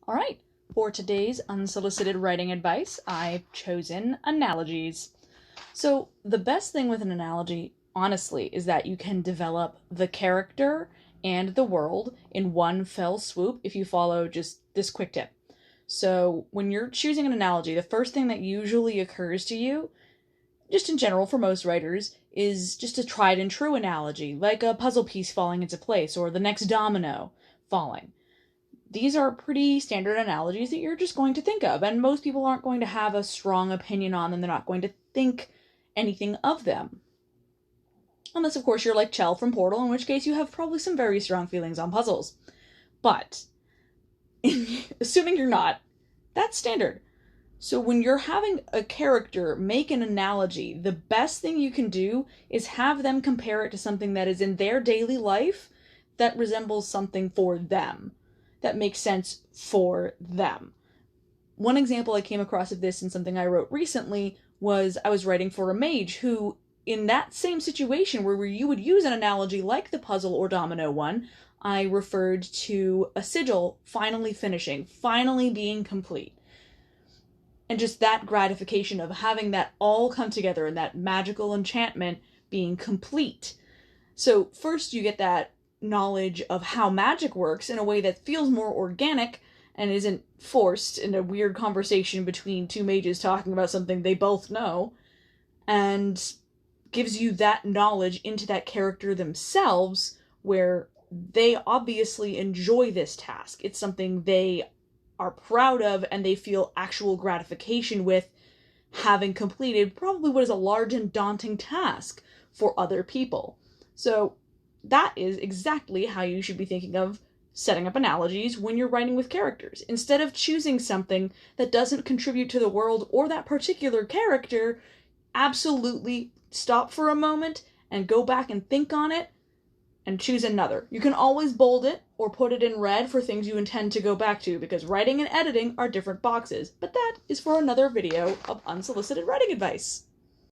All right, for today's unsolicited writing advice, I've chosen analogies. So, the best thing with an analogy, honestly, is that you can develop the character and the world in one fell swoop if you follow just this quick tip. So, when you're choosing an analogy, the first thing that usually occurs to you, just in general for most writers, is just a tried and true analogy, like a puzzle piece falling into place or the next domino falling. These are pretty standard analogies that you're just going to think of, and most people aren't going to have a strong opinion on them. They're not going to think anything of them. Unless, of course, you're like Chell from Portal, in which case you have probably some very strong feelings on puzzles. But, assuming you're not, that's standard. So when you're having a character make an analogy, the best thing you can do is have them compare it to something that is in their daily life that resembles something for them, that makes sense for them. One example I came across of this in something I wrote recently was I was writing for a mage who, in that same situation where you would use an analogy like the puzzle or domino one, I referred to a sigil finally finishing, finally being complete. And just that gratification of having that all come together and that magical enchantment being complete. So first you get that knowledge of how magic works in a way that feels more organic and isn't forced in a weird conversation between two mages talking about something they both know, and gives you that knowledge into that character themselves where they obviously enjoy this task. It's something they are proud of and they feel actual gratification with having completed probably what is a large and daunting task for other people. So that is exactly how you should be thinking of setting up analogies when you're writing with characters. Instead of choosing something that doesn't contribute to the world or that particular character, absolutely stop for a moment and go back and think on it and choose another. You can always bold it or put it in red for things you intend to go back to, because writing and editing are different boxes. But that is for another video of unsolicited writing advice.